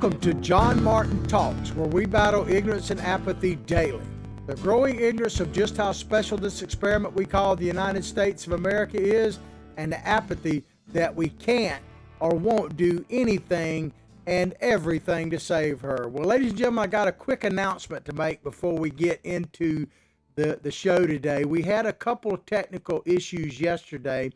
Welcome to John Martin Talks, where we battle ignorance and apathy daily. The growing ignorance of just how special this experiment we call the United States of America is, and the apathy that we can't or won't do anything and everything to save her. Well, ladies and gentlemen, I got a quick announcement to make before we get into the show today. We had a couple of technical issues yesterday.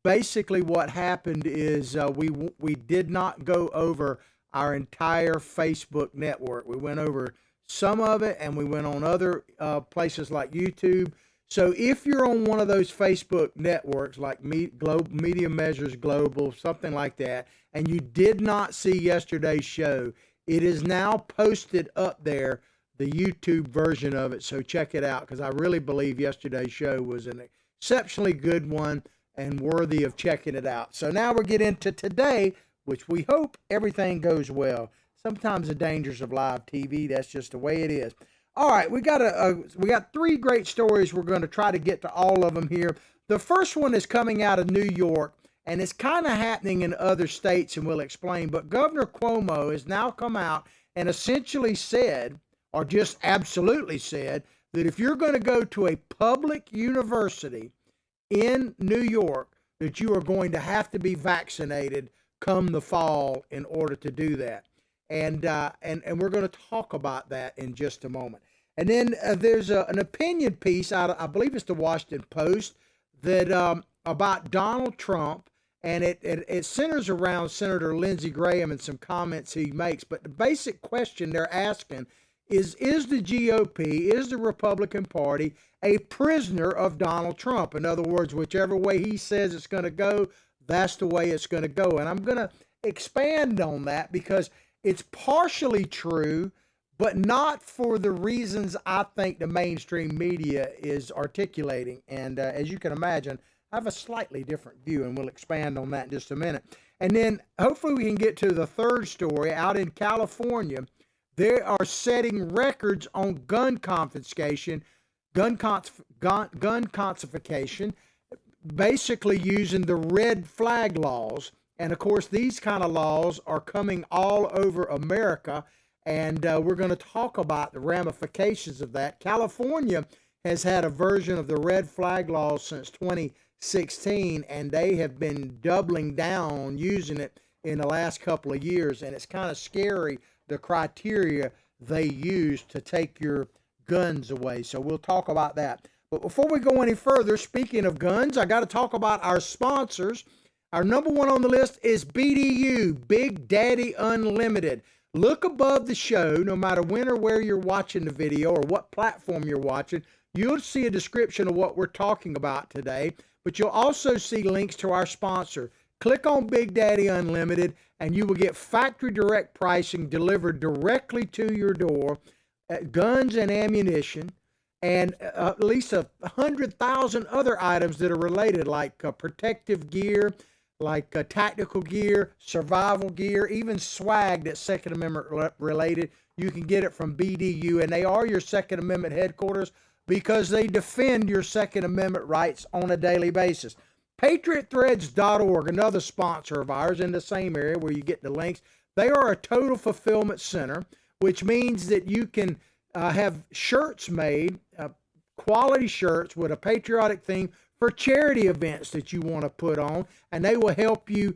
Basically, what happened is we did not go over our entire Facebook network. We went over some of it, and we went on other places like YouTube. So if you're on one of those Facebook networks like Media Measures Global, something like that, and you did not see yesterday's show, it is now posted up there, the YouTube version of it. So check it out, because I really believe yesterday's show was an exceptionally good one and worthy of checking it out. So now we're getting into today, which we hope everything goes well. Sometimes the dangers of live TV, that's just the way it is. All right, we got three great stories. We're going to try to get to all of them here. The first one is coming out of New York, and it's kind of happening in other states, and we'll explain. But Governor Cuomo has now come out and essentially said, or just absolutely said, that if you're going to go to a public university in New York, that you are going to have to be vaccinated come the fall in order to do that. And we're going to talk about that in just a moment. And then there's an opinion piece out of, I believe it's the Washington Post, that about Donald Trump, and it centers around Senator Lindsey Graham and some comments he makes. But the basic question they're asking is the GOP, is the Republican Party a prisoner of Donald Trump? In other words, whichever way he says it's going to go, that's the way it's going to go. And I'm going to expand on that because it's partially true, but not for the reasons I think the mainstream media is articulating. And as you can imagine, I have a slightly different view, and we'll expand on that in just a minute. And then hopefully we can get to the third story. Out in California, they are setting records on gun confiscation, gun confiscation, basically using the red flag laws. And of course, these kind of laws are coming all over America, and we're going to talk about the ramifications of that. California has had a version of the red flag laws since 2016, and they have been doubling down using it in the last couple of years, and it's kind of scary, the criteria they use to take your guns away. So we'll talk about that. But before we go any further, speaking of guns, I got to talk about our sponsors. Our number one on the list is BDU, Big Daddy Unlimited. Look above the show, no matter when or where you're watching the video or what platform you're watching, you'll see a description of what we're talking about today, but you'll also see links to our sponsor. Click on Big Daddy Unlimited, and you will get factory direct pricing delivered directly to your door, guns and ammunition, and at least 100,000 other items that are related, like protective gear, like tactical gear, survival gear, even swag that's Second Amendment related. You can get it from BDU, and they are your Second Amendment headquarters because they defend your Second Amendment rights on a daily basis. PatriotThreads.org, another sponsor of ours in the same area where you get the links. They are a total fulfillment center, which means that you can have shirts made, quality shirts with a patriotic theme for charity events that you want to put on, and they will help you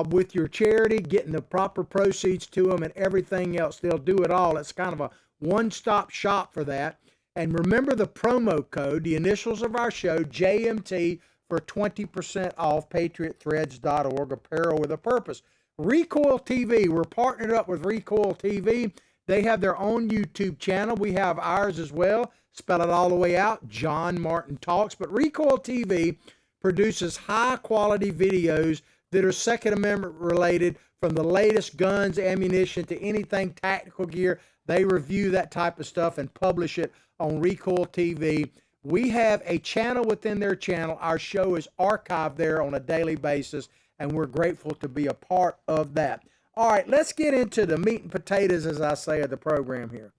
with your charity, getting the proper proceeds to them and everything else. They'll do it all. It's kind of a one-stop shop for that. And remember the promo code, the initials of our show, JMT, for 20% off. PatriotThreads.org, apparel with a purpose. Recoil TV, we're partnered up with Recoil TV. They have their own YouTube channel. We have ours as well. Spell it all the way out, John Martin Talks. But Recoil TV produces high-quality videos that are Second Amendment related, from the latest guns, ammunition, to anything tactical gear. They review that type of stuff and publish it on Recoil TV. We have a channel within their channel. Our show is archived there on a daily basis, and we're grateful to be a part of that. All right, let's get into the meat and potatoes, as I say, of the program here.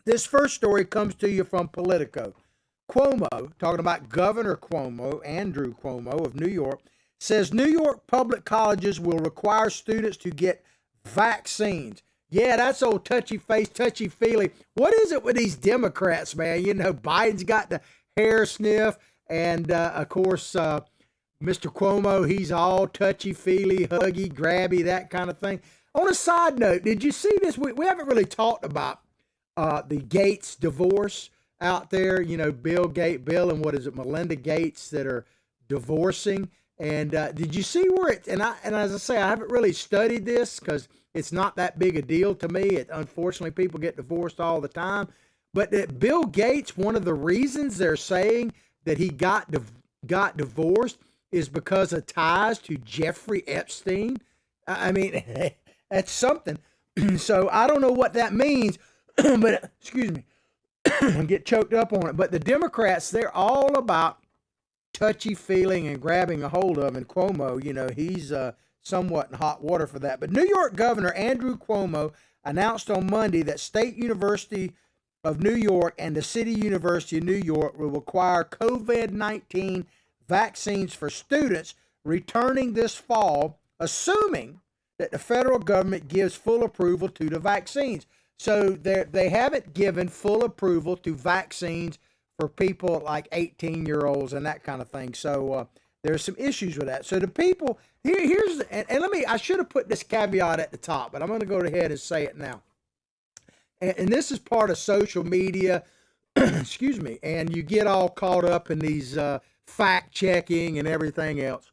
This first story comes to you from Politico. Cuomo, talking about Governor Cuomo, Andrew Cuomo of New York, says New York public colleges will require students to get Vaccines. Yeah, that's old touchy face, touchy feely. What is it with these Democrats, man? You know, Biden's got the hair sniff, and of course, Mr. Cuomo, he's all touchy feely, huggy, grabby, that kind of thing. On a side note, did you see this? We haven't really talked about the Gates divorce out there. You know, Bill and what is it, Melinda Gates that are divorcing. And did you see where it? And as I say, I haven't really studied this because it's not that big a deal to me. Unfortunately, people get divorced all the time. But that Bill Gates, one of the reasons they're saying that he got divorced is because of ties to Jeffrey Epstein. I mean, that's something. So I don't know what that means, but excuse me, I get choked up on it. But the Democrats, they're all about touchy feeling and grabbing a hold of. And Cuomo, you know, he's somewhat in hot water for that. But New York Governor Andrew Cuomo announced on Monday that State University of New York and the City University of New York will require COVID-19 vaccines for students returning this fall, assuming that the federal government gives full approval to the vaccines. So they haven't given full approval to vaccines for people like 18-year-olds and that kind of thing. So there's some issues with that. So the people I should have put this caveat at the top, but I'm going to go ahead and say it now. And this is part of social media, excuse me, and you get all caught up in these fact checking and everything else.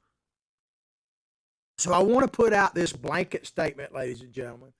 So I want to put out this blanket statement, ladies and gentlemen.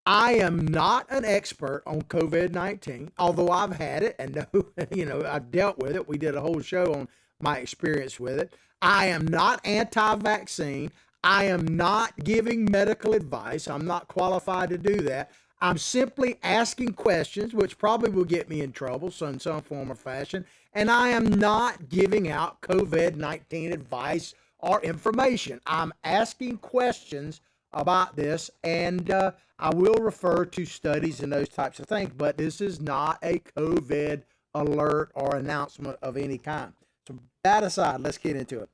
I am not an expert on COVID-19, although I've had it and know, you know, I've dealt with it. We did a whole show on my experience with it. I am not anti-vaccine. I am not giving medical advice. I'm not qualified to do that. I'm simply asking questions, which probably will get me in trouble, so in some form or fashion. And I am not giving out COVID-19 advice or information. I'm asking questions about this, and I will refer to studies and those types of things, but this is not a COVID alert or announcement of any kind. So that aside, let's get into it.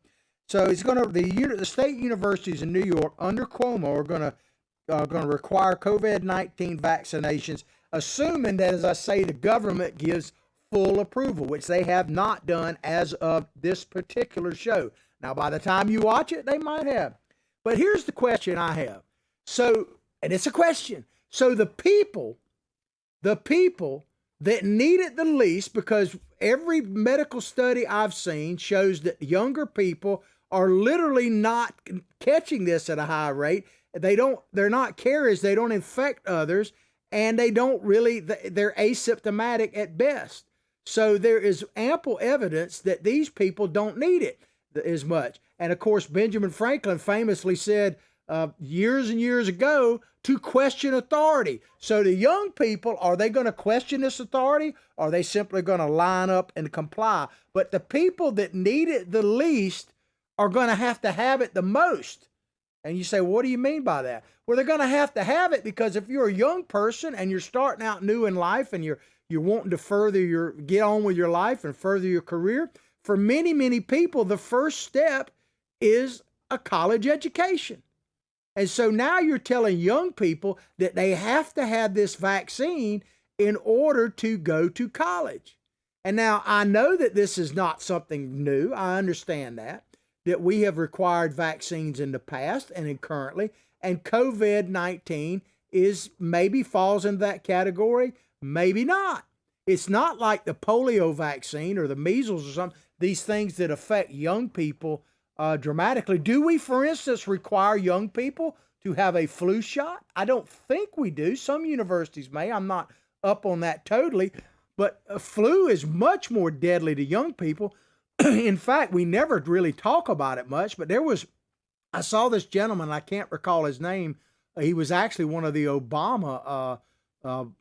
So it's going to the state universities in New York under Cuomo are going to require COVID-19 vaccinations, assuming that, as I say, the government gives full approval, which they have not done as of this particular show. Now, by the time you watch it, they might have. But here's the question I have. So, and it's a question. So the people that need it the least, because every medical study I've seen shows that younger people are literally not catching this at a high rate. They're not carriers. They don't infect others, and they're asymptomatic at best. So there is ample evidence that these people don't need it as much. And of course, Benjamin Franklin famously said years and years ago to question authority. So the young people, are they going to question this authority? Or are they simply going to line up and comply? But the people that need it the least are going to have it the most. And you say, what do you mean by that? Well, they're going to have it because if you're a young person and you're starting out new in life and you're wanting to get on with your life and further your career, for many, many people, the first step is a college education. And so now you're telling young people that they have to have this vaccine in order to go to college. And now I know that this is not something new. I understand that we have required vaccines in the past and currently, and COVID-19 maybe falls into that category, maybe not. It's not like the polio vaccine or the measles or something, these things that affect young people dramatically. Do we, for instance, require young people to have a flu shot? I don't think we do. Some universities may. I'm not up on that totally. But flu is much more deadly to young people. In fact, we never really talk about it much. But I saw this gentleman, I can't recall his name. He was actually one of the Obama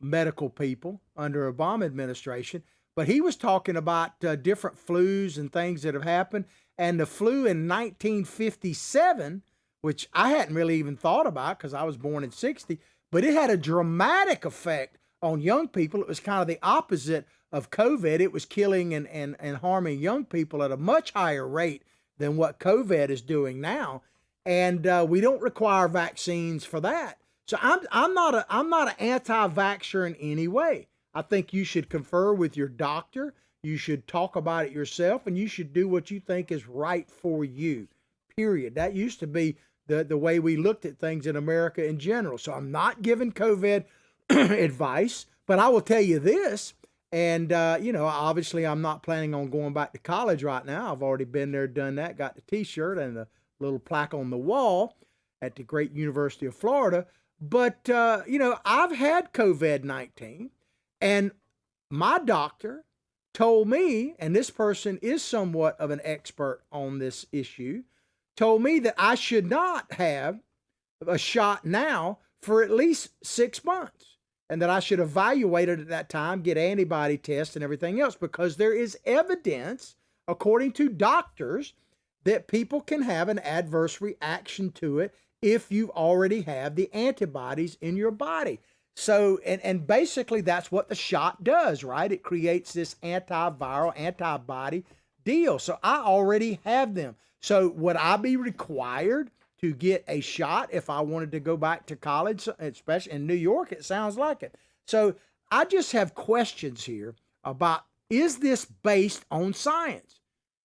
medical people under Obama administration. But he was talking about different flus and things that have happened. And the flu in 1957, which I hadn't really even thought about because I was born in 60, but it had a dramatic effect on young people. It was kind of the opposite of COVID. It was killing and harming young people at a much higher rate than what COVID is doing now. And we don't require vaccines for that. So I'm not an anti-vaxxer in any way. I think you should confer with your doctor. You should talk about it yourself, and you should do what you think is right for you. Period. That used to be the way we looked at things in America in general. So I'm not giving COVID advice, but I will tell you this. And, obviously I'm not planning on going back to college right now. I've already been there, done that, got the t-shirt and the little plaque on the wall at the great University of Florida. But, I've had COVID-19, and my doctor told me, and this person is somewhat of an expert on this issue, told me that I should not have a shot now for at least 6 months, and that I should evaluate it at that time, get antibody tests and everything else, because there is evidence, according to doctors, that people can have an adverse reaction to it if you already have the antibodies in your body. So, and basically that's what the shot does, right? It creates this antiviral, antibody deal. So I already have them. So would I be required to get a shot if I wanted to go back to college, especially in New York? It sounds like it. So I just have questions here about, is this based on science?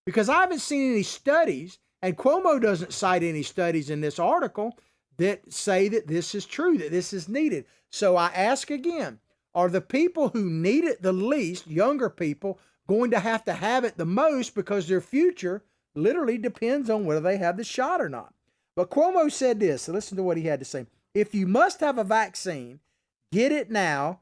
Because I haven't seen any studies, and Cuomo doesn't cite any studies in this article that say that this is true, that this is needed. So I ask again, are the people who need it the least, younger people, going to have it the most, because their future literally depends on whether they have the shot or not? But Cuomo said this, so listen to what he had to say. If you must have a vaccine, get it now.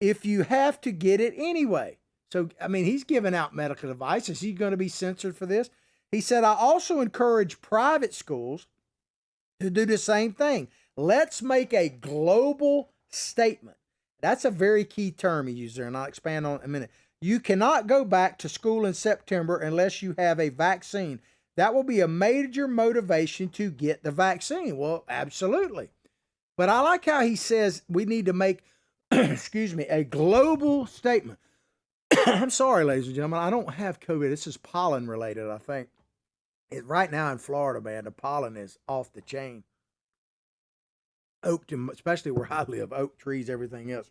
If you have to, get it anyway. So, he's giving out medical advice. Is he going to be censored for this? He said, I also encourage private schools to do the same thing. Let's make a global statement. That's a very key term he used there, and I'll expand on it in a minute. You cannot go back to school in September unless you have a vaccine. That will be a major motivation to get the vaccine. Well, absolutely. But I like how he says we need to make, a global statement. I'm sorry, ladies and gentlemen, I don't have COVID. This is pollen related, I think. Right now in Florida, man, the pollen is off the chain. Especially where I live, oak trees, everything else.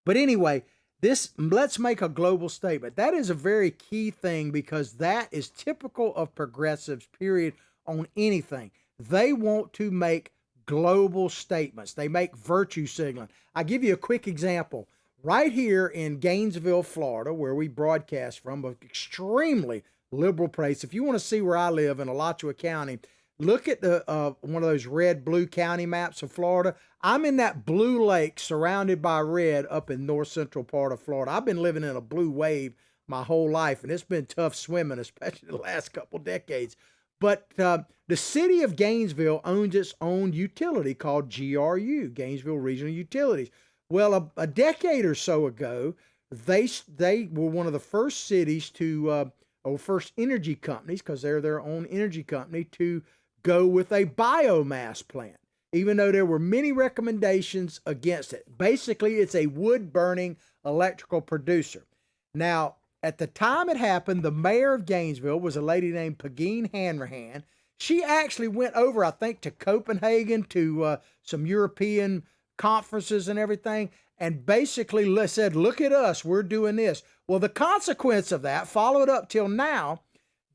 But anyway, let's make a global statement. That is a very key thing, because that is typical of progressives, period, on anything. They want to make global statements. They make virtue signaling. I'll give you a quick example. Right here in Gainesville, Florida, where we broadcast from, an extremely liberal place. If you want to see where I live in Alachua County, look at the one of those red-blue county maps of Florida. I'm in that blue lake surrounded by red up in north central part of Florida. I've been living in a blue wave my whole life, and it's been tough swimming, especially the last couple decades. But the city of Gainesville owns its own utility called GRU, Gainesville Regional Utilities. Well, a decade or so ago, they were one of the first cities to, or first energy companies, because they're their own energy company, to go with a biomass plant, even though there were many recommendations against it. Basically, it's a wood-burning electrical producer. Now, at the time it happened, the mayor of Gainesville was a lady named Pegeen Hanrahan. She actually went over, I think, to Copenhagen, to some European conferences and everything, and basically said, look at us, we're doing this. Well, the consequence of that followed up till now.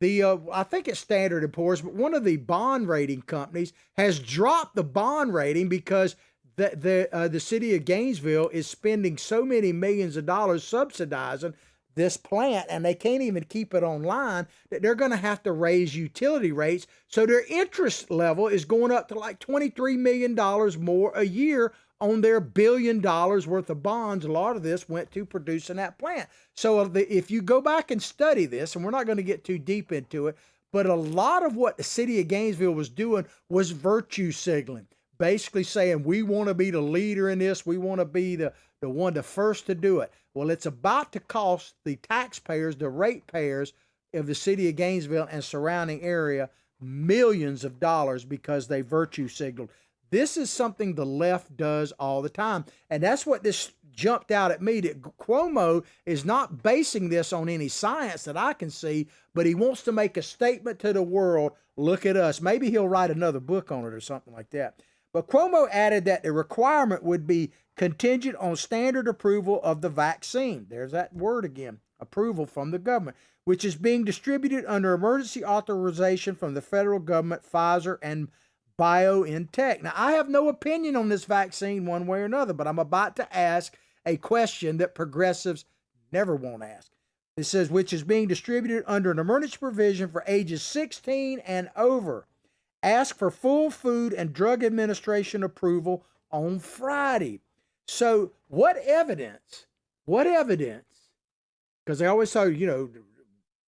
I think it's Standard & Poor's, but one of the bond rating companies has dropped the bond rating because the city of Gainesville is spending so many millions of dollars subsidizing this plant, and they can't even keep it online, that they're going to have to raise utility rates. So their interest level is going up to like $23 million more a year on their $1 billion worth of bonds. A lot of this went to producing that plant. So if you go back and study this, and we're not going to get too deep into it, but a lot of what the city of Gainesville was doing was virtue signaling, basically saying, we want to be the leader in this. We want to be the first to do it. Well, it's about to cost the taxpayers, the ratepayers of the city of Gainesville and surrounding area, millions of dollars because they virtue signaled. This is something the left does all the time. And that's what this jumped out at me, that Cuomo is not basing this on any science that I can see, but he wants to make a statement to the world. Look at us. Maybe he'll write another book on it or something like that. But Cuomo added that the requirement would be contingent on standard approval of the vaccine. There's that word again, approval from the government, which is being distributed under emergency authorization from the federal government, Pfizer, and BioNTech. Now, I have no opinion on this vaccine one way or another, but I'm about to ask a question that progressives never want to ask. It says, which is being distributed under an emergency provision for ages 16 and over. Ask for full Food and Drug Administration approval on Friday. So what evidence, because they always say,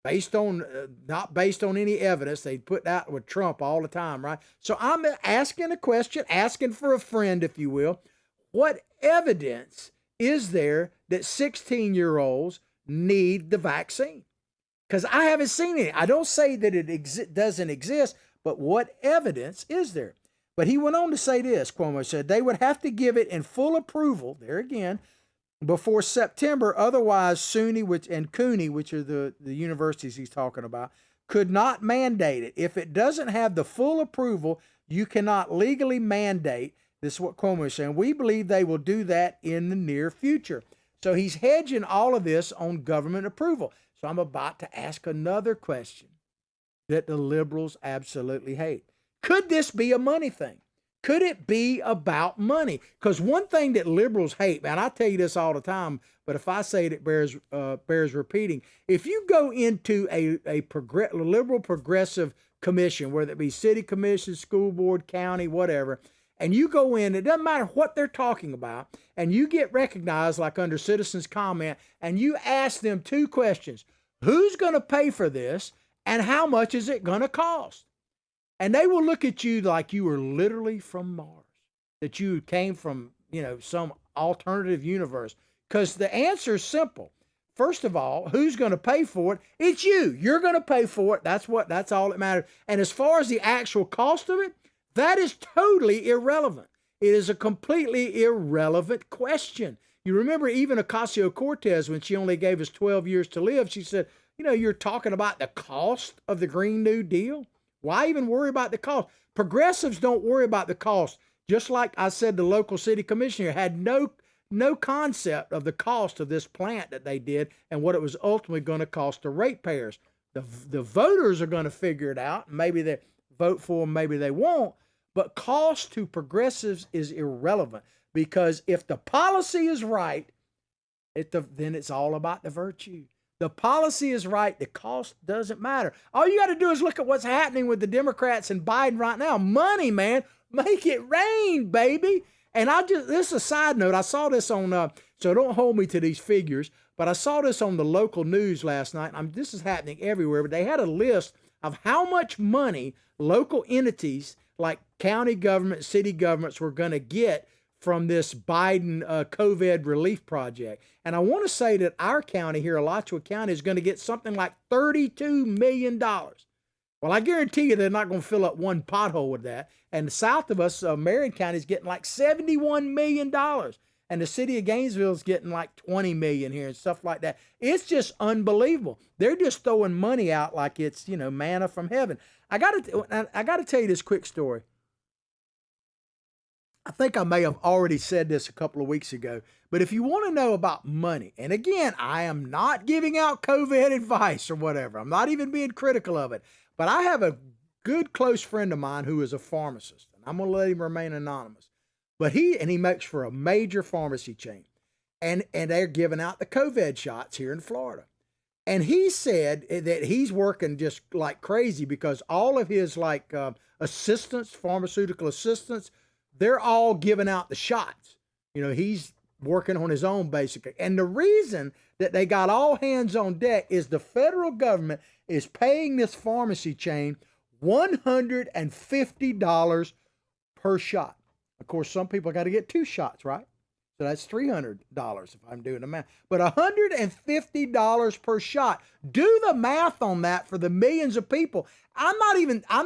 based on, not based on any evidence, they put that with Trump all the time, right? So I'm asking a question, asking for a friend, if you will. What evidence is there that 16-year-olds need the vaccine? Because I haven't seen it. I don't say that it doesn't exist, but what evidence is there? But he went on to say this, Cuomo said, they would have to give it in full approval, there again, before September. Otherwise, SUNY and CUNY, which are the universities he's talking about, could not mandate it. If it doesn't have the full approval, you cannot legally mandate. This is what Cuomo is saying. We believe they will do that in the near future. So he's hedging all of this on government approval. So I'm about to ask another question that the liberals absolutely hate. Could this be a money thing? Could it be about money? Because one thing that liberals hate, man, I tell you this all the time, but if I say it, it bears repeating. If you go into a liberal progressive commission, whether it be city commission, school board, county, whatever, and you go in, it doesn't matter what they're talking about, and you get recognized like under citizens' comment, and you ask them two questions. Who's going to pay for this, and how much is it going to cost? And they will look at you like you were literally from Mars, that you came from, some alternative universe. Because the answer is simple. First of all, who's going to pay for it? It's you. You're going to pay for it. That's all that matters. And as far as the actual cost of it, that is totally irrelevant. It is a completely irrelevant question. You remember even Ocasio-Cortez, when she only gave us 12 years to live, she said, you're talking about the cost of the Green New Deal. Why even worry about the cost? Progressives don't worry about the cost. Just like I said, the local city commissioner had no concept of the cost of this plant that they did and what it was ultimately going to cost the ratepayers. The voters are going to figure it out. Maybe they vote for them, maybe they won't. But cost to progressives is irrelevant, because if the policy is right, then it's all about the virtue. The policy is right. The cost doesn't matter. All you got to do is look at what's happening with the Democrats and Biden right now. Money, man. Make it rain, baby. And this is a side note. I saw this on, so don't hold me to these figures, but I saw this on the local news last night. This is happening everywhere, but they had a list of how much money local entities like county government, city governments were going to get from this Biden COVID relief project. And I want to say that our county here, Alachua County, is going to get something like $32 million. Well, I guarantee you they're not going to fill up one pothole with that. And south of us, Marion County is getting like $71 million. And the city of Gainesville is getting like $20 million here and stuff like that. It's just unbelievable. They're just throwing money out like it's, manna from heaven. I got to tell you this quick story. I think I may have already said this a couple of weeks ago, but if you want to know about money, and again, I am not giving out COVID advice or whatever. I'm not even being critical of it, but I have a good close friend of mine who is a pharmacist, and I'm going to let him remain anonymous. But he makes for a major pharmacy chain, and they're giving out the COVID shots here in Florida. And he said that he's working just like crazy because all of his assistants, pharmaceutical assistants, they're all giving out the shots. He's working on his own basically. And the reason that they got all hands on deck is the federal government is paying this pharmacy chain $150 per shot. Of course, some people got to get 2 shots, right? So that's $300 if I'm doing the math. But $150 per shot. Do the math on that for the millions of people. I'm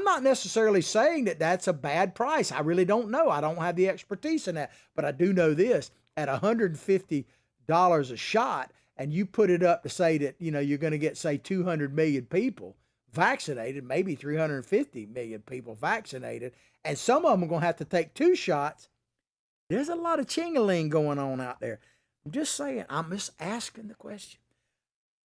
not necessarily saying that that's a bad price. I really don't know. I don't have the expertise in that. But I do know this. At $150 a shot, and you put it up to say that, you're going to get, say, 200 million people, vaccinated, maybe 350 million people vaccinated, and some of them are going to have to take 2 shots. There's a lot of ching-a-ling going on out there. I'm just saying, I'm just asking the question.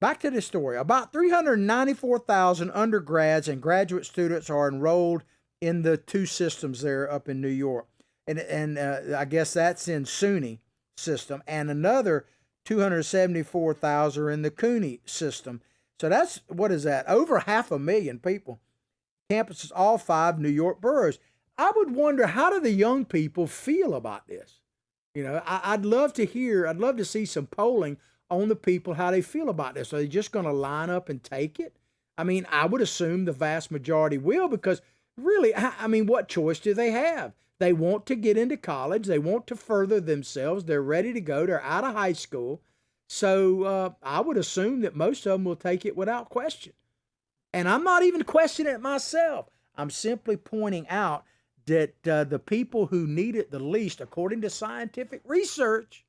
Back to this story. About 394,000 undergrads and graduate students are enrolled in the 2 systems there up in New York. And I guess that's in SUNY system. And another 274,000 are in the CUNY system. So that's, what is that? Over 500,000 people. Campuses, all 5 New York boroughs. I would wonder, how do the young people feel about this? You know, I'd love to see some polling on the people, how they feel about this. Are they just going to line up and take it? I mean, I would assume the vast majority will, because really, I mean, what choice do they have? They want to get into college. They want to further themselves. They're ready to go. They're out of high school. So I would assume that most of them will take it without question. And I'm not even questioning it myself. I'm simply pointing out that the people who need it the least, according to scientific research,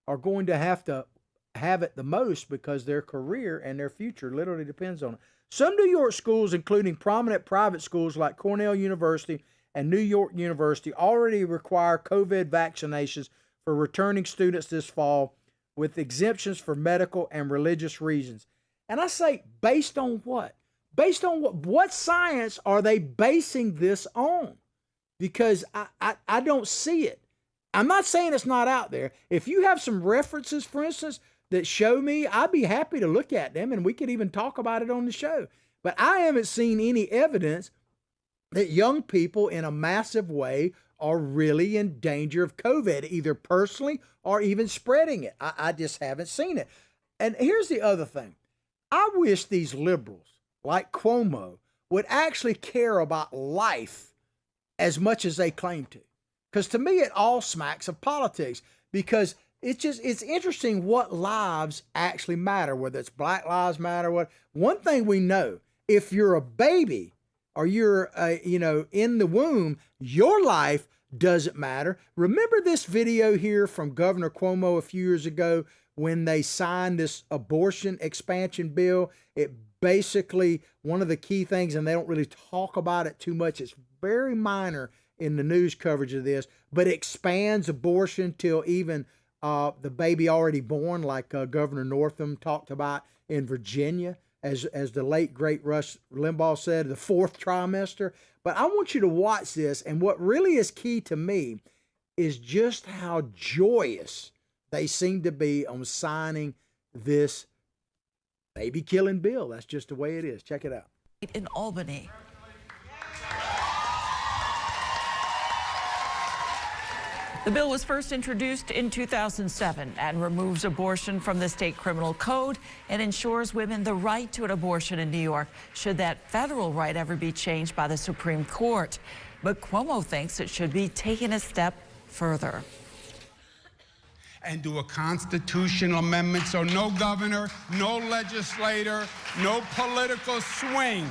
are going to have it the most, because their career and their future literally depends on it. Some New York schools, including prominent private schools like Cornell University and New York University, already require COVID vaccinations for returning students this fall, with exemptions for medical and religious reasons. And I say, based on what? Based on what? What science are they basing this on? Because I don't see it. I'm not saying it's not out there. If you have some references, for instance, that show me, I'd be happy to look at them, and we could even talk about it on the show. But I haven't seen any evidence that young people in a massive way are really in danger of COVID, either personally or even spreading it. I just haven't seen it. And here's the other thing. I wish these liberals, like Cuomo, would actually care about life as much as they claim to. Because to me, it all smacks of politics, because it's interesting what lives actually matter, whether it's Black Lives Matter. One thing we know, if you're a baby or you're in the womb, your life doesn't matter. Remember this video here from Governor Cuomo a few years ago when they signed this abortion expansion bill? It basically, one of the key things, and they don't really talk about it too much, it's very minor in the news coverage of this, but expands abortion till even the baby already born, like Governor Northam talked about in Virginia, as the late, great Rush Limbaugh said, the 4th trimester. But I want you to watch this, and what really is key to me is just how joyous they seem to be on signing this baby-killing bill. That's just the way it is. Check it out. In Albany. The bill was first introduced in 2007 and removes abortion from the state criminal code and ensures women the right to an abortion in New York, should that federal right ever be changed by the Supreme Court. But Cuomo thinks it should be taken a step further. And do a constitutional amendment so no governor, no legislator, no political swing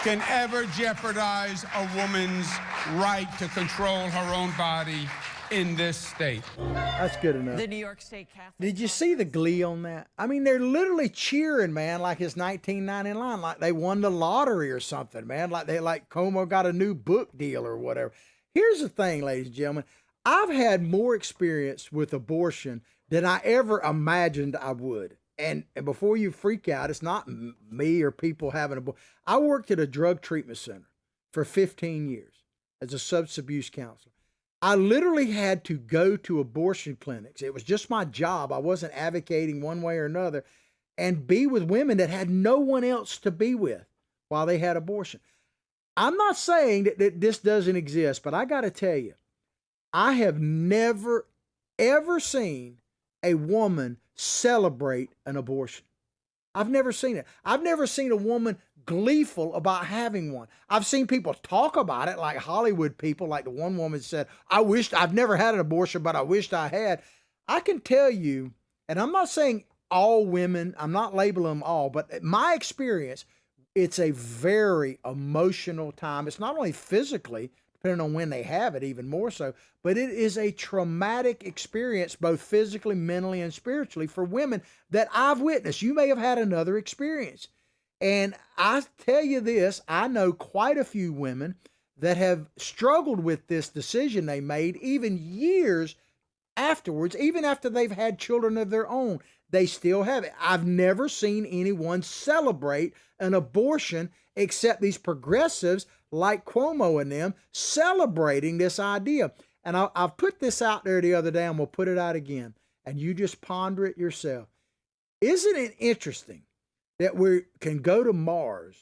can ever jeopardize a woman's right to control her own body in this state. That's good enough. The New York State Catholic. Did you see the glee on that? I mean, they're literally cheering, man, like it's 1999, like they won the lottery or something, man. Like Cuomo got a new book deal or whatever. Here's the thing, ladies and gentlemen. I've had more experience with abortion than I ever imagined I would. And before you freak out, it's not me or people having abortion. I worked at a drug treatment center for 15 years as a substance abuse counselor. I literally had to go to abortion clinics. It was just my job. I wasn't advocating one way or another, and be with women that had no one else to be with while they had abortion. I'm not saying that this doesn't exist, but I got to tell you, I have never, ever seen a woman celebrate an abortion. I've never seen it. I've never seen a woman gleeful about having one. I've seen people talk about it, like Hollywood people, like the one woman said, I've never had an abortion, but I wished I had. I can tell you, and I'm not saying all women, I'm not labeling them all, but my experience, it's a very emotional time. It's not only physically, depending on when they have it, even more so, but it is a traumatic experience, both physically, mentally, and spiritually for women that I've witnessed. You may have had another experience. And I tell you this, I know quite a few women that have struggled with this decision they made even years afterwards, even after they've had children of their own. They still have it. I've never seen anyone celebrate an abortion except these progressives like Cuomo and them celebrating this idea. And I've put this out there the other day, and we'll put it out again. And you just ponder it yourself. Isn't it interesting that we can go to Mars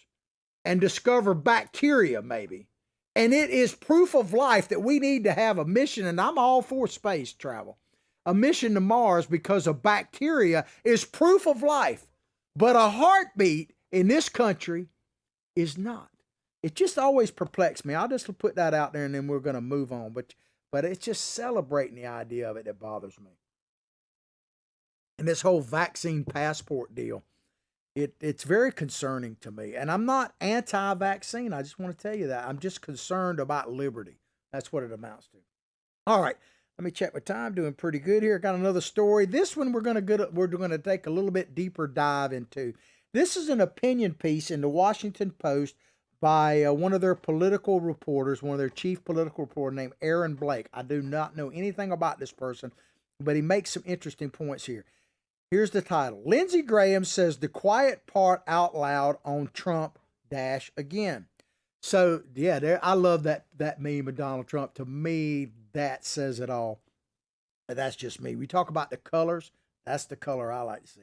and discover bacteria, maybe? And it is proof of life that we need to have a mission, and I'm all for space travel. A mission to Mars because a bacteria is proof of life, but a heartbeat in this country is not. It just always perplexed me. I'll just put that out there and then we're going to move on. But it's just celebrating the idea of it that bothers me. And this whole vaccine passport deal, it's very concerning to me. And I'm not anti-vaccine. I just want to tell you that. I'm just concerned about liberty. That's what it amounts to. All right. Let me check my time. Doing pretty good here. Got another story. This one we're going to take a little bit deeper dive into. This is an opinion piece in the Washington Post by one of their political reporters, one of their chief political reporters named Aaron Blake. I do not know anything about this person, but he makes some interesting points here. Here's the title. Lindsey Graham says the quiet part out loud on Trump - again. So, yeah, I love that meme of Donald Trump. To me, that says it all. That's just me. We talk about the colors. That's the color I like to see.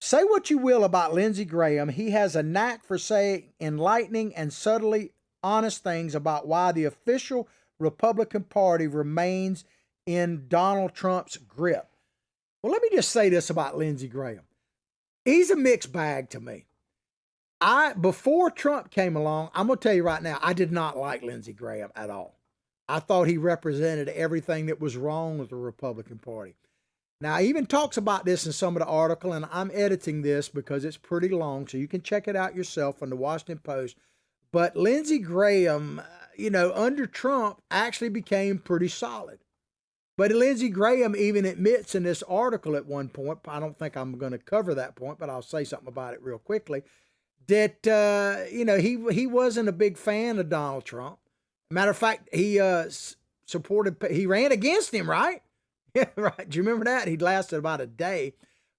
Say what you will about Lindsey Graham. He has a knack for saying enlightening and subtly honest things about why the official Republican Party remains in Donald Trump's grip. Well, let me just say this about Lindsey Graham. He's a mixed bag to me. Before Trump came along, I'm going to tell you right now, I did not like Lindsey Graham at all. I thought he represented everything that was wrong with the Republican Party. Now, he even talks about this in some of the article, and I'm editing this because it's pretty long, so you can check it out yourself on the Washington Post. But Lindsey Graham, under Trump, actually became pretty solid. But Lindsey Graham even admits in this article at one point, I don't think I'm going to cover that point, but I'll say something about it real quickly, that, he wasn't a big fan of Donald Trump. Matter of fact, he ran against him, right? Yeah, right. Do you remember that? He lasted about a day.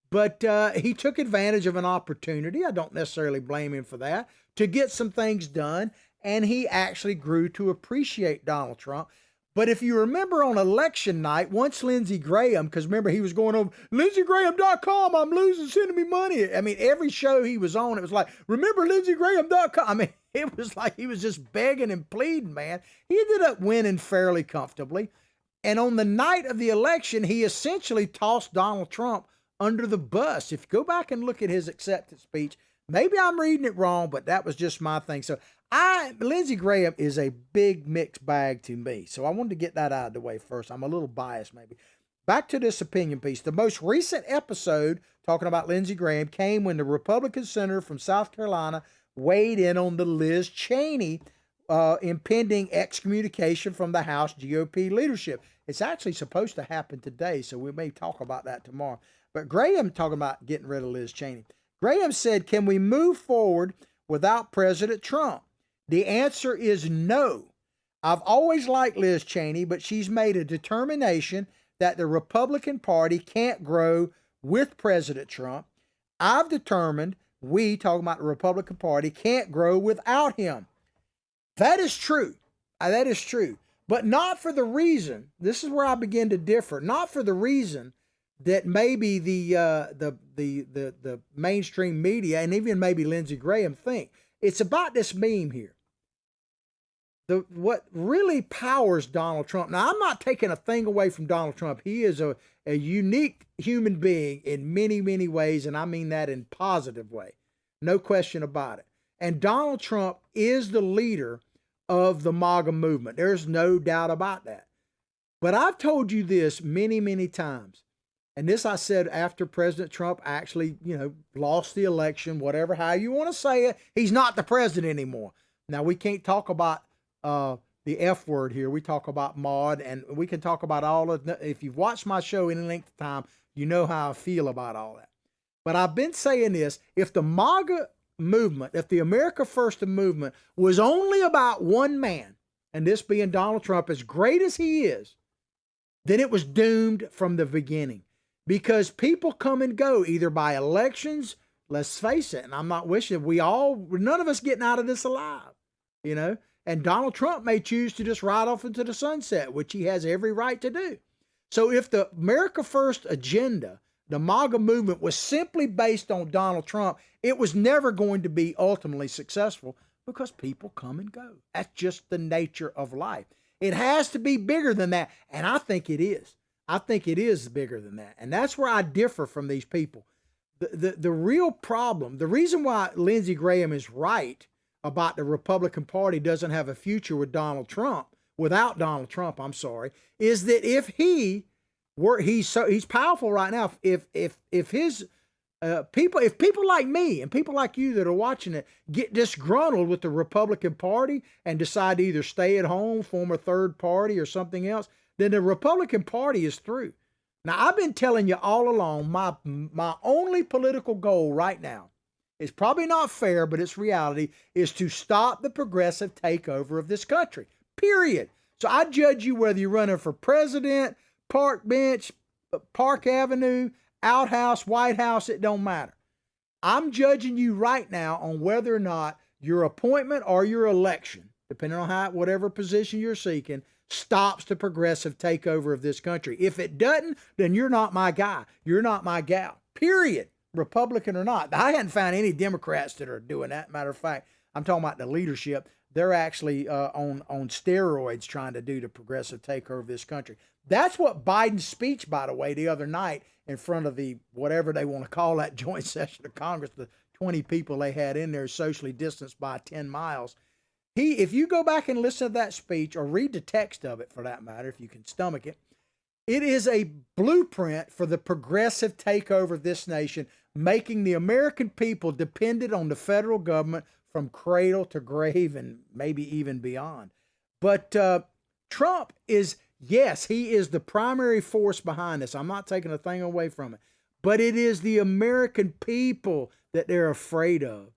But he took advantage of an opportunity. I don't necessarily blame him for that, to get some things done. And he actually grew to appreciate Donald Trump. But if you remember on election night, once Lindsey Graham, because remember he was going over LindseyGraham.com, I'm losing, sending me money. I mean, every show he was on, it was like, remember LindseyGraham.com. I mean, it was like he was just begging and pleading, man. He ended up winning fairly comfortably. And on the night of the election, he essentially tossed Donald Trump under the bus. If you go back and look at his acceptance speech, maybe I'm reading it wrong, but that was just my thing. So Lindsey Graham is a big mixed bag to me. So I wanted to get that out of the way first. I'm a little biased maybe. Back to this opinion piece. The most recent episode talking about Lindsey Graham came when the Republican senator from South Carolina weighed in on the Liz Cheney impending excommunication from the House GOP leadership. It's actually supposed to happen today, so we may talk about that tomorrow. But Graham talking about getting rid of Liz Cheney. Graham said, can we move forward without President Trump? The answer is no. I've always liked Liz Cheney, but she's made a determination that the Republican Party can't grow with President Trump. I've determined we, talking about the Republican Party, can't grow without him. That is true. That is true. But not for the reason, this is where I begin to differ, not for the reason that maybe the mainstream media and even maybe Lindsey Graham think. It's about this meme here. What really powers Donald Trump. Now, I'm not taking a thing away from Donald Trump. He is a unique human being in many, many ways, and I mean that in a positive way. No question about it. And Donald Trump is the leader of the MAGA movement. There's no doubt about that. But I've told you this many, many times. And this I said after President Trump actually, lost the election, whatever, how you want to say it. He's not the president anymore. Now, we can't talk about the F word here. We talk about Maud, and we can talk about all of it. If you've watched my show any length of time, you know how I feel about all that. But I've been saying this, if the MAGA movement, if the America First movement was only about one man, and this being Donald Trump, as great as he is, then it was doomed from the beginning. Because people come and go either by elections, let's face it, and I'm not wishing none of us getting out of this alive, you know? And Donald Trump may choose to just ride off into the sunset, which he has every right to do. So if the America First agenda, the MAGA movement, was simply based on Donald Trump, it was never going to be ultimately successful because people come and go. That's just the nature of life. It has to be bigger than that, and I think it is. I think it is bigger than that, and that's where I differ from these people. The real problem, the reason why Lindsey Graham is right about the Republican Party doesn't have a future without Donald Trump, is that if he's powerful right now. If his people like me and people like you that are watching it get disgruntled with the Republican Party and decide to either stay at home, form a third party or something else, then the Republican Party is through. Now, I've been telling you all along, my only political goal right now, it's probably not fair, but it's reality, is to stop the progressive takeover of this country, period. So I judge you whether you're running for president, park bench, Park Avenue, outhouse, White House, it don't matter. I'm judging you right now on whether or not your appointment or your election, depending on whatever position you're seeking, stops the progressive takeover of this country. If it doesn't, then you're not my guy. You're not my gal, period, Republican or not. I hadn't found any Democrats that are doing that. Matter of fact, I'm talking about the leadership. They're actually on steroids trying to do the progressive takeover of this country. That's what Biden's speech, by the way, the other night in front of the, whatever they want to call that joint session of Congress, the 20 people they had in there socially distanced by 10 miles. If you go back and listen to that speech or read the text of it for that matter, if you can stomach it, it is a blueprint for the progressive takeover of this nation, making the American people dependent on the federal government from cradle to grave and maybe even beyond. But Trump is, yes, he is the primary force behind this. I'm not taking a thing away from it. But it is the American people that they're afraid of.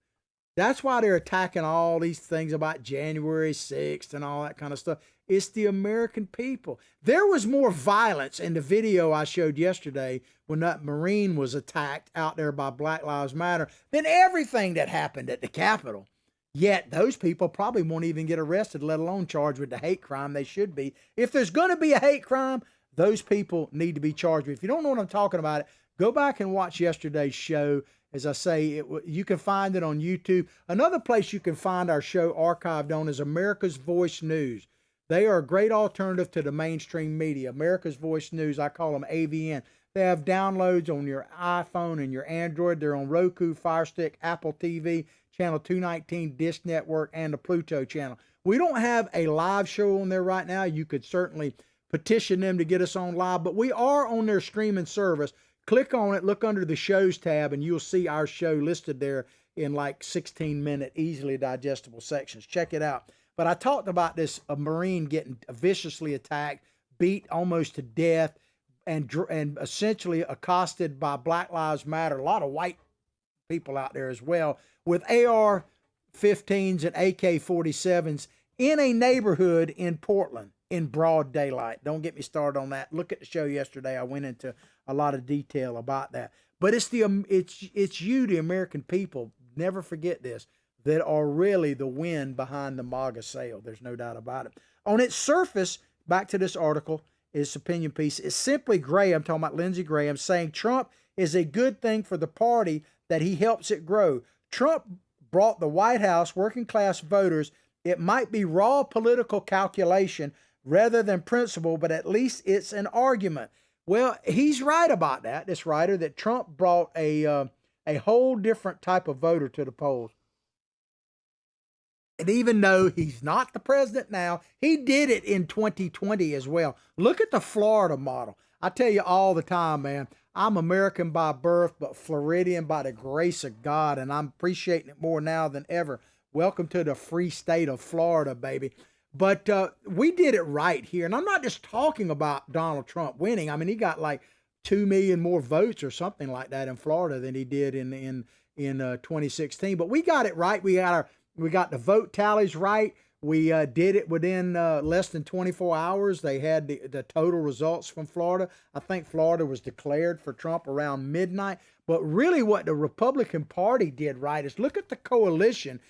That's why they're attacking all these things about January 6th and all that kind of stuff. It's the American people. There was more violence in the video I showed yesterday when that Marine was attacked out there by Black Lives Matter than everything that happened at the Capitol. Yet those people probably won't even get arrested, let alone charged with the hate crime they should be. If there's going to be a hate crime, those people need to be charged. If you don't know what I'm talking about, go back and watch yesterday's show. As I say, you can find it on YouTube. Another place you can find our show archived on is America's Voice News. They are a great alternative to the mainstream media. America's Voice News, I call them AVN. They have downloads on your iPhone and your Android. They're on Roku, Fire Stick, Apple TV, Channel 219, Dish Network, and the Pluto channel. We don't have a live show on there right now. You could certainly petition them to get us on live, but we are on their streaming service. Click on it, look under the shows tab, and you'll see our show listed there in like 16-minute, easily digestible sections. Check it out. But I talked about this, a Marine getting viciously attacked, beat almost to death, and essentially accosted by Black Lives Matter. A lot of white people out there as well, with AR-15s and AK-47s in a neighborhood in Portland in broad daylight. Don't get me started on that. Look at the show yesterday. I went into a lot of detail about that. But it's you, the American people, never forget this, that are really the wind behind the MAGA sail. There's no doubt about it. On its surface, back to this article, this opinion piece, is simply Graham, talking about Lindsey Graham, saying Trump is a good thing for the party, that he helps it grow. Trump brought the White House working class voters. It might be raw political calculation rather than principle, but at least it's an argument. Well, he's right about that, this writer, that Trump brought a whole different type of voter to the polls. And even though he's not the president now, he did it in 2020 as well. Look at the Florida model. I tell you all the time, man, I'm American by birth, but Floridian by the grace of God, and I'm appreciating it more now than ever. Welcome to the free state of Florida, baby. But we did it right here. And I'm not just talking about Donald Trump winning. I mean, he got like 2 million more votes or something like that in Florida than he did in in 2016. But we got it right. We got the vote tallies right. We did it within less than 24 hours. They had the total results from Florida. I think Florida was declared for Trump around midnight. But really what the Republican Party did right is look at the coalition.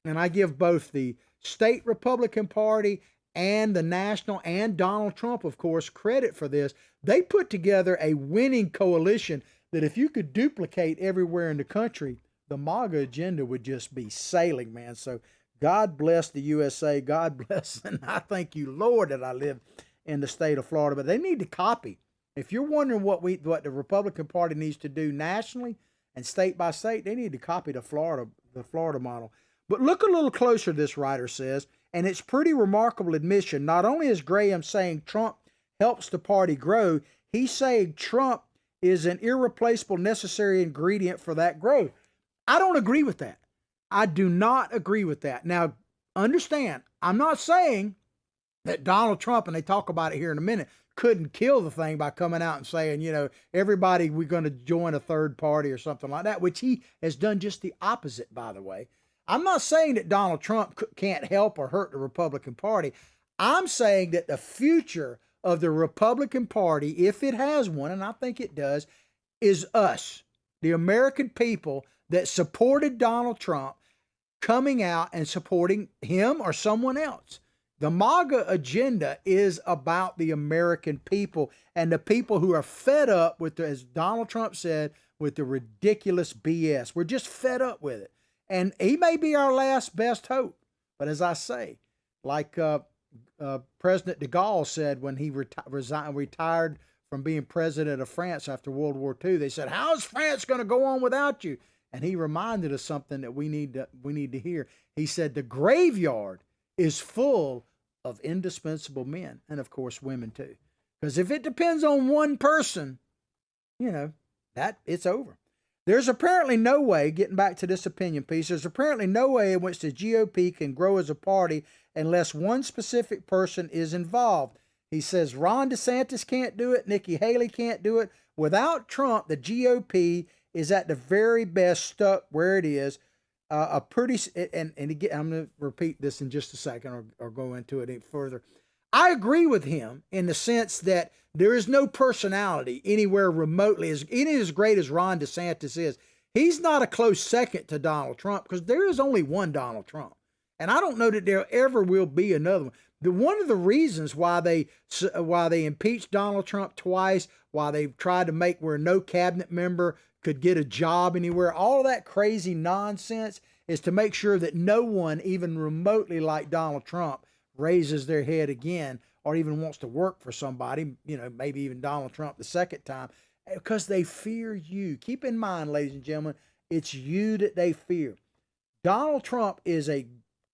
And I give both the state Republican Party and the national and Donald Trump, of course, credit for this. They put together a winning coalition that if you could duplicate everywhere in the country, the MAGA agenda would just be sailing, man. So God bless the USA. God bless, and I thank you, Lord, that I live in the state of Florida. But they need to copy. If you're wondering what the Republican Party needs to do nationally and state by state, they need to copy the Florida model. But look a little closer, this writer says, and it's pretty remarkable admission. Not only is Graham saying Trump helps the party grow, he's saying Trump is an irreplaceable necessary ingredient for that growth. I don't agree with that. I do not agree with that. Now, understand, I'm not saying that Donald Trump, and they talk about it here in a minute, couldn't kill the thing by coming out and saying, everybody, we're going to join a third party or something like that, which he has done just the opposite, by the way. I'm not saying that Donald Trump can't help or hurt the Republican Party. I'm saying that the future of the Republican Party, if it has one, and I think it does, is us, the American people that supported Donald Trump, coming out and supporting him or someone else. The MAGA agenda is about the American people and the people who are fed up with, as Donald Trump said, with the ridiculous BS. We're just fed up with it. And he may be our last best hope. But as I say, like President de Gaulle said when he retired from being president of France after World War II, they said, how's France going to go on without you? And he reminded us something that we need to hear. He said, the graveyard is full of indispensable men, and of course women too. Because if it depends on one person, that it's over. There's apparently no way, getting back to this opinion piece, there's apparently no way in which the GOP can grow as a party unless one specific person is involved. He says Ron DeSantis can't do it, Nikki Haley can't do it. Without Trump, the GOP is at the very best stuck where it is. And again, I'm going to repeat this in just a second or go into it any further. I agree with him in the sense that there is no personality anywhere remotely as great as Ron DeSantis is. He's not a close second to Donald Trump because there is only one Donald Trump. And I don't know that there ever will be another one. One of the reasons why they impeached Donald Trump twice, why they tried to make where no cabinet member could get a job anywhere, all of that crazy nonsense is to make sure that no one even remotely like Donald Trump raises their head again or even wants to work for somebody, maybe even Donald Trump the second time, because they fear you. Keep in mind, ladies and gentlemen, it's you that they fear. Donald Trump is a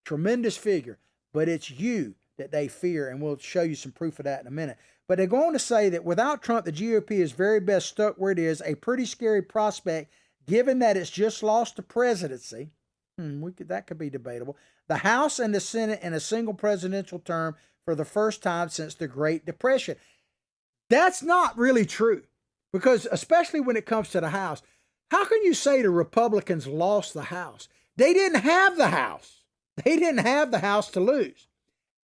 tremendous figure, but it's you that they fear, and we'll show you some proof of that in a minute. But they're going to say that without Trump, the GOP is very best stuck where it is, a pretty scary prospect, given that it's just lost the presidency. That could be debatable. The House and the Senate in a single presidential term for the first time since the Great Depression. That's not really true, because especially when it comes to the House, how can you say the Republicans lost the House? They didn't have the House. They didn't have the House to lose.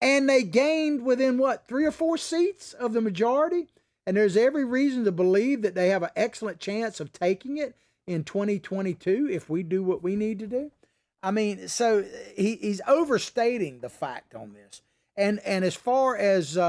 And they gained within 3 or 4 seats of the majority. And there's every reason to believe that they have an excellent chance of taking it in 2022 if we do what we need to do. I mean, so he's overstating the fact on this. And as far as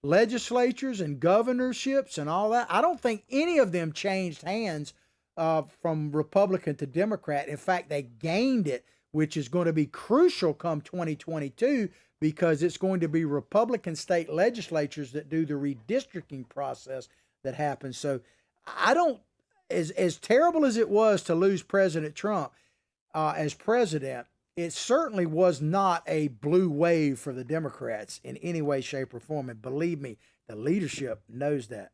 legislatures and governorships and all that, I don't think any of them changed hands from Republican to Democrat. In fact, they gained it, which is going to be crucial come 2022 because it's going to be Republican state legislatures that do the redistricting process that happens. So I don't, as terrible as it was to lose President Trump as president, it certainly was not a blue wave for the Democrats in any way, shape, or form. And believe me, the leadership knows that.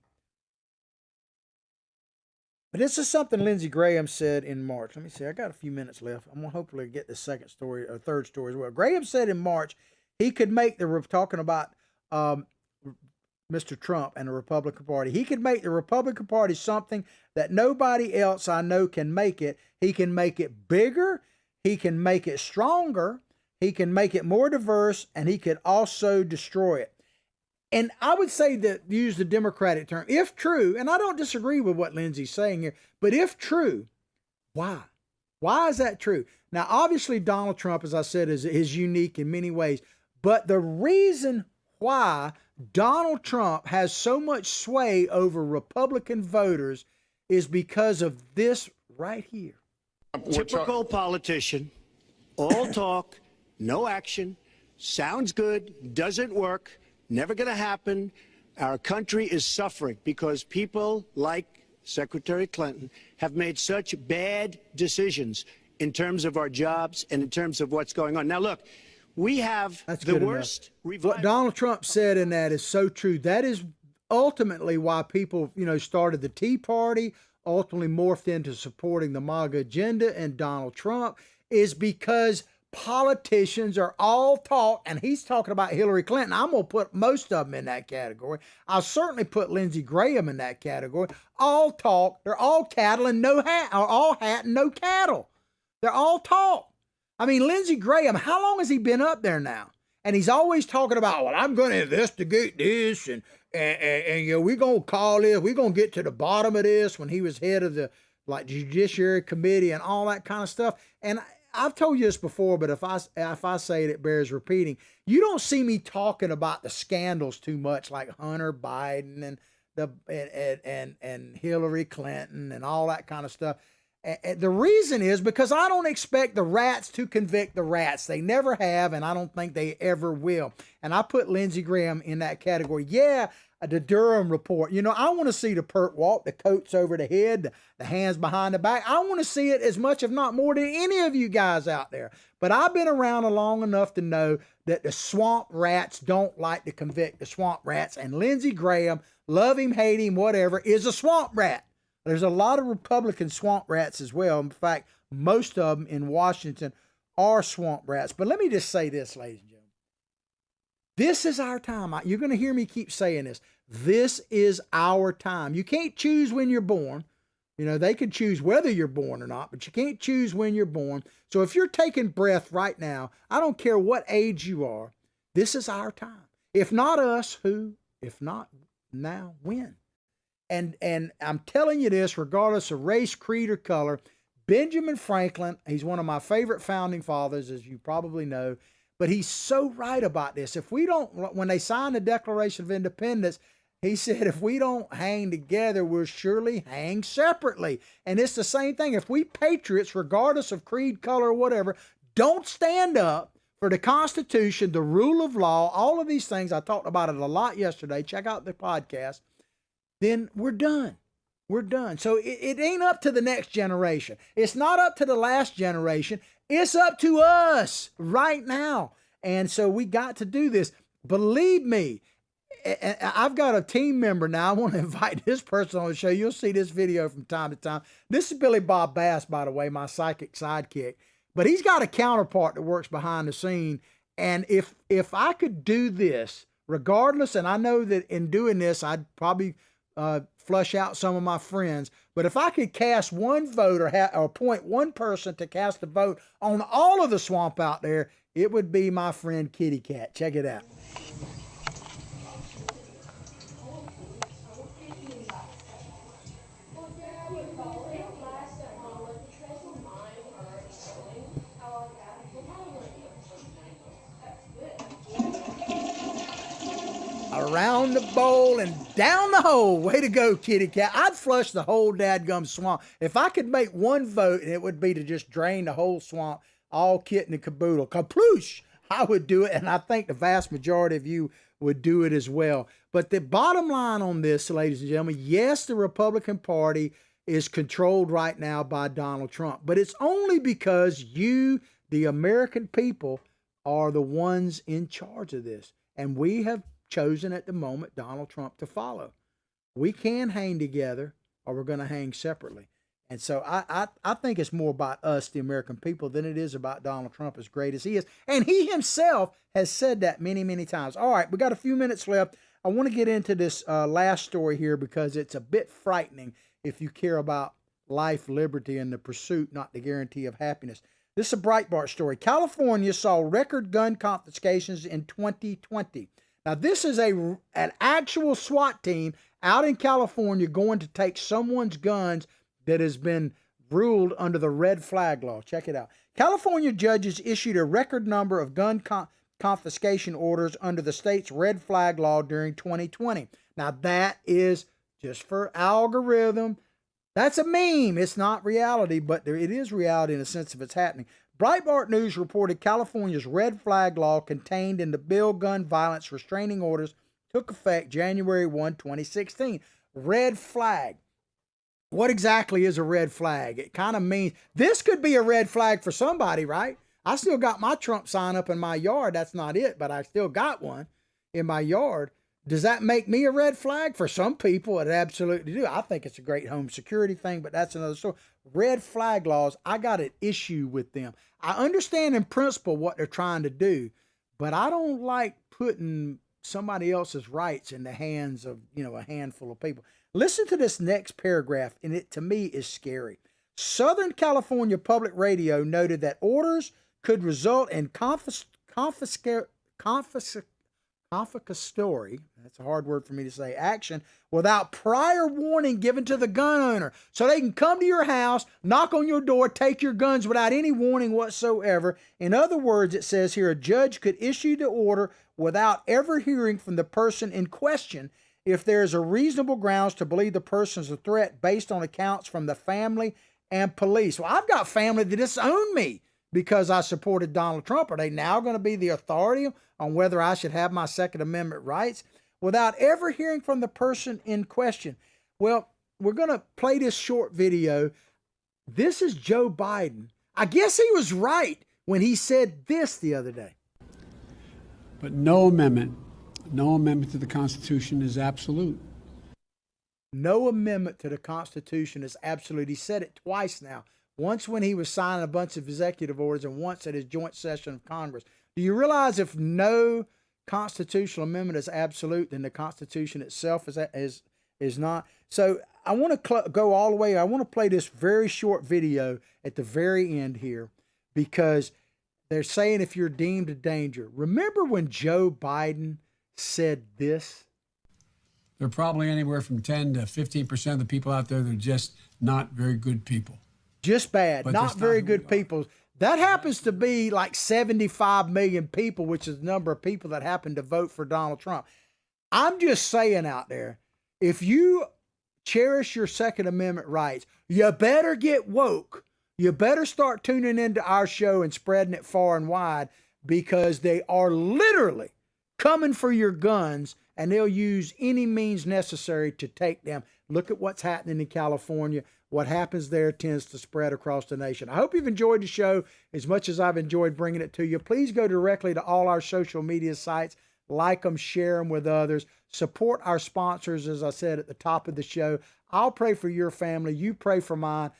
But this is something Lindsey Graham said in March. Let me see. I got a few minutes left. I'm going to hopefully get the second story or third story as well. Graham said in March he could make talking about Mr. Trump and the Republican Party. He could make the Republican Party something that nobody else I know can make it. He can make it bigger. He can make it stronger. He can make it more diverse, and he could also destroy it. And I would say that, use the Democratic term, if true, and I don't disagree with what Lindsay's saying here, but if true, why? Why is that true? Now, obviously, Donald Trump, as I said, is unique in many ways, but the reason why Donald Trump has so much sway over Republican voters is because of this right here. Typical politician, all talk, no action, sounds good, doesn't work, never going to happen. Our country is suffering because people like Secretary Clinton have made such bad decisions in terms of our jobs and in terms of what's going on. Now, look, we have the worst revival. What Donald Trump said in that is so true. That is ultimately why people, started the Tea Party, ultimately morphed into supporting the MAGA agenda and Donald Trump, is because politicians are all talk, and he's talking about Hillary Clinton. I'm going to put most of them in that category. I'll certainly put Lindsey Graham in that category. All talk, they're all cattle and no hat, or all hat and no cattle. They're all talk. I mean, Lindsey Graham, how long has he been up there now? And he's always talking about, well, I'm going to investigate this, and we're going to call this, we're going to get to the bottom of this, when he was head of the Judiciary Committee and all that kind of stuff. And I've told you this before, but if I say it, it bears repeating. You don't see me talking about the scandals too much, like Hunter Biden and Hillary Clinton and all that kind of stuff. The reason is because I don't expect the rats to convict the rats. They never have, and I don't think they ever will. And I put Lindsey Graham in that category. Yeah, the Durham report. I want to see the pert walk, the coats over the head, the hands behind the back. I want to see it as much, if not more, than any of you guys out there. But I've been around long enough to know that the swamp rats don't like to convict the swamp rats. And Lindsey Graham, love him, hate him, whatever, is a swamp rat. There's a lot of Republican swamp rats as well. In fact, most of them in Washington are swamp rats. But let me just say this, ladies and gentlemen. This is our time. You're going to hear me keep saying this. This is our time. You can't choose when you're born. They can choose whether you're born or not, but you can't choose when you're born. So if you're taking breath right now, I don't care what age you are, this is our time. If not us, who? If not now, when? And I'm telling you this, regardless of race, creed, or color, Benjamin Franklin, he's one of my favorite founding fathers, as you probably know, but he's so right about this. If we don't, when they signed the Declaration of Independence, he said, if we don't hang together, we'll surely hang separately. And it's the same thing. If we patriots, regardless of creed, color, or whatever, don't stand up for the Constitution, the rule of law, all of these things, I talked about it a lot yesterday. Check out the podcast. Then we're done. We're done. So it ain't up to the next generation. It's not up to the last generation. It's up to us right now. And so we got to do this. Believe me, I've got a team member now. I want to invite this person on the show. You'll see this video from time to time. This is Billy Bob Bass, by the way, my psychic sidekick. But he's got a counterpart that works behind the scene. And if I could do this, regardless, and I know that in doing this, I'd probably flush out some of my friends. But if I could cast one vote or appoint one person to cast a vote on all of the swamp out there, it would be my friend Kitty Cat. Check it out. Around the bowl and down the hole. Way to go, Kitty Cat. I'd flush the whole dadgum swamp. If I could make one vote, it would be to just drain the whole swamp, all kit and caboodle. Kaploosh! I would do it, and I think the vast majority of you would do it as well. But the bottom line on this, ladies and gentlemen, yes, the Republican Party is controlled right now by Donald Trump, but it's only because you, the American people, are the ones in charge of this. And we have chosen at the moment Donald Trump to follow. We can hang together or we're going to hang separately. And so I think it's more about us, the American people, than it is about Donald Trump, as great as he is. And he himself has said that many, many times. All right, we got a few minutes left. I want to get into this last story here because it's a bit frightening if you care about life, liberty, and the pursuit, not the guarantee of happiness. This is a Breitbart story. California saw record gun confiscations in 2020. Now, this is an actual SWAT team out in California going to take someone's guns that has been ruled under the red flag law. Check it out. California judges issued a record number of gun confiscation orders under the state's red flag law during 2020. Now, that is just for algorithm. That's a meme. It's not reality, but it is reality in the sense of it's happening. Breitbart News reported California's red flag law contained in the bill gun violence restraining orders took effect January 1, 2016. Red flag. What exactly is a red flag? It kind of means this could be a red flag for somebody, right? I still got my Trump sign up in my yard. That's not it, but I still got one in my yard. Does that make me a red flag? For some people, it absolutely do. I think it's a great home security thing, but that's another story. Red flag laws, I got an issue with them. I understand in principle what they're trying to do, but I don't like putting somebody else's rights in the hands of, a handful of people. Listen to this next paragraph, and it to me is scary. Southern California Public Radio noted that orders could result in confiscatory, that's a hard word for me to say, action without prior warning given to the gun owner. So they can come to your house, knock on your door, take your guns without any warning whatsoever. In other words, it says here, a judge could issue the order without ever hearing from the person in question if there is a reasonable grounds to believe the person is a threat based on accounts from the family and police. Well, I've got family that disown me because I supported Donald Trump. Are they now going to be the authority on whether I should have my Second Amendment rights without ever hearing from the person in question? Well, we're going to play this short video. This is Joe Biden. I guess he was right when he said this the other day. But no amendment to the Constitution is absolute. No amendment to the Constitution is absolute. He said it twice now. Once when he was signing a bunch of executive orders and once at his joint session of Congress. Do you realize if no constitutional amendment is absolute, then the Constitution itself is not? So I want to go all the way. I want to play this very short video at the very end here because they're saying if you're deemed a danger. Remember when Joe Biden said this? There are probably anywhere from 10 to 15% of the people out there that are just not very good people. Just bad, But not that's not very who good we are. people. That happens to be like 75 million people, which is the number of people that happen to vote for Donald Trump. I'm just saying out there, if you cherish your Second Amendment rights, you better get woke. You better start tuning into our show and spreading it far and wide because they are literally coming for your guns and they'll use any means necessary to take them. Look at what's happening in California. What happens there tends to spread across the nation. I hope you've enjoyed the show as much as I've enjoyed bringing it to you. Please go directly to all our social media sites, like them, share them with others, support our sponsors, as I said at the top of the show. I'll pray for your family. You pray for mine.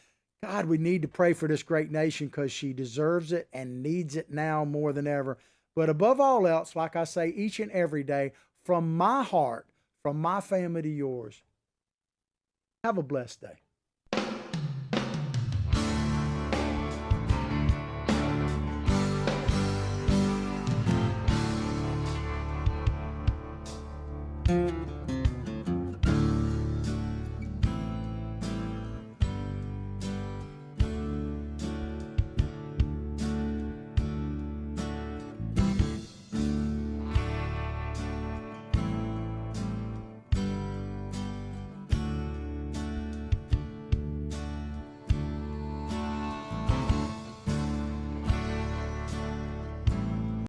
God, we need to pray for this great nation because she deserves it and needs it now more than ever. But above all else, like I say each and every day, from my heart, from my family to yours, have a blessed day.